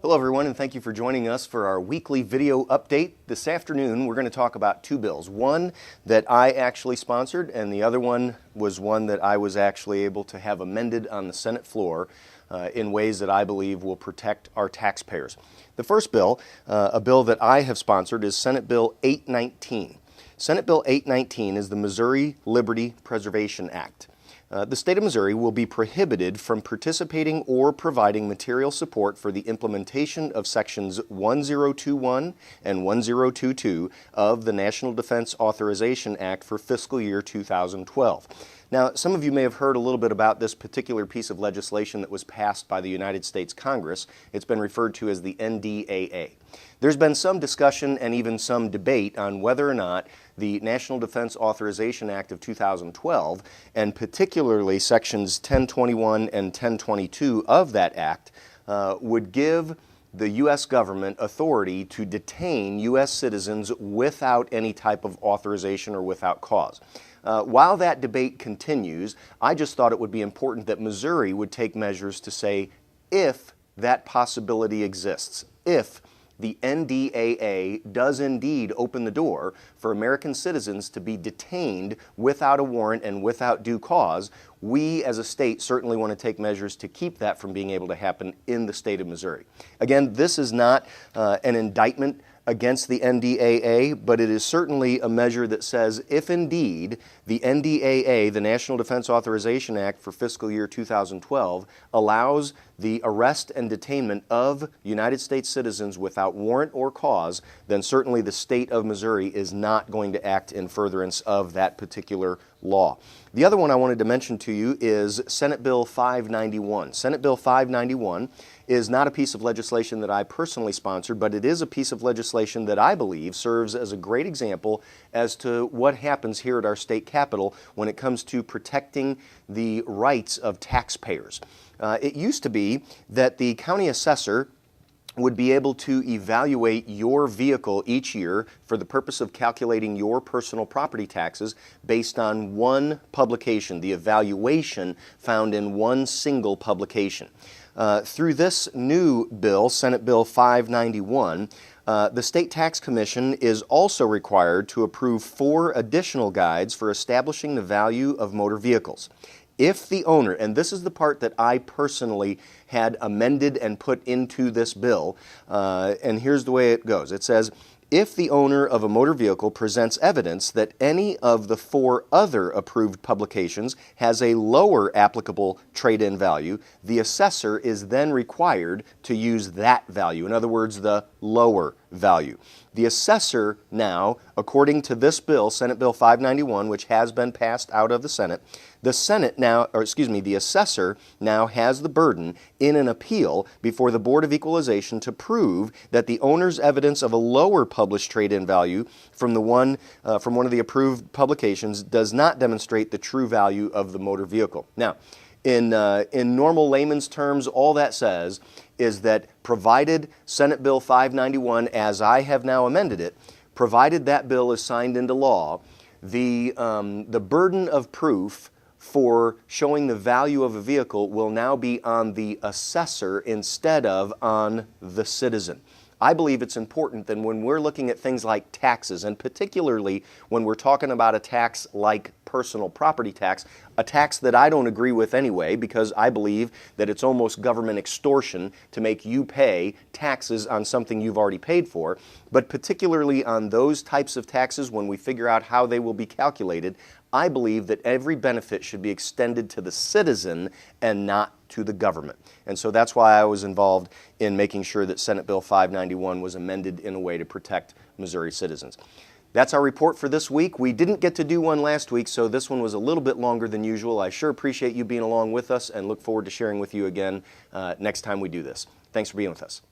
Hello everyone, and thank you for joining us for our weekly video update. This afternoon we're going to talk about two bills. One that I actually sponsored, and the other one was one that I was actually able to have amended on the Senate floor in ways that I believe will protect our taxpayers. The first bill, a bill that I have sponsored, is Senate Bill 819. Senate Bill 819 is the Missouri Liberty Preservation Act. The state of Missouri will be prohibited from participating or providing material support for the implementation of Sections 1021 and 1022 of the National Defense Authorization Act for fiscal year 2012. Now, some of you may have heard a little bit about this particular piece of legislation that was passed by the United States Congress. It's been referred to as the NDAA. There's been some discussion and even some debate on whether or not the National Defense Authorization Act of 2012, and particularly Sections 1021 and 1022 of that act, would give the U.S. government authority to detain U.S. citizens without any type of authorization or without cause. While that debate continues, I just thought it would be important that Missouri would take measures to say if that possibility exists, if the NDAA does indeed open the door for American citizens to be detained without a warrant and without due cause, we as a state certainly want to take measures to keep that from being able to happen in the state of Missouri. Again, this is not an indictment against the NDAA, but it is certainly a measure that says if indeed the NDAA, the National Defense Authorization Act for fiscal year 2012, allows the arrest and detainment of United States citizens without warrant or cause, then certainly the state of Missouri is not going to act in furtherance of that particular law. The other one I wanted to mention to you is Senate Bill 591. Senate Bill 591 is not a piece of legislation that I personally sponsored, but it is a piece of legislation that I believe serves as a great example as to what happens here at our state capitol when it comes to protecting the rights of taxpayers. It used to be that the county assessor would be able to evaluate your vehicle each year for the purpose of calculating your personal property taxes based on one publication, the evaluation found in one single publication. Through this new bill, Senate Bill 591, the State Tax Commission is also required to approve 4 additional guides for establishing the value of motor vehicles. If the owner, and this is the part that I personally had amended and put into this bill, and here's the way it goes. It says, if the owner of a motor vehicle presents evidence that any of the 4 other approved publications has a lower applicable trade-in value, the assessor is then required to use that value. In other words, the lower value. The assessor now, according to this bill, Senate Bill 591, which has been passed out of the Senate, the assessor now has the burden in an appeal before the Board of Equalization to prove that the owner's evidence of a lower published trade-in value from one of the approved publications does not demonstrate the true value of the motor vehicle. Now, in normal layman's terms, all that says is that provided Senate Bill 591, as I have now amended it, provided that bill is signed into law, the burden of proof for showing the value of a vehicle will now be on the assessor instead of on the citizen. I believe it's important that when we're looking at things like taxes, and particularly when we're talking about a tax like personal property tax, a tax that I don't agree with anyway, because I believe that it's almost government extortion to make you pay taxes on something you've already paid for, but particularly on those types of taxes when we figure out how they will be calculated, I believe that every benefit should be extended to the citizen and not to the government. And so that's why I was involved in making sure that Senate Bill 591 was amended in a way to protect Missouri citizens. That's our report for this week. We didn't get to do one last week, so this one was a little bit longer than usual. I sure appreciate you being along with us and look forward to sharing with you again next time we do this. Thanks for being with us.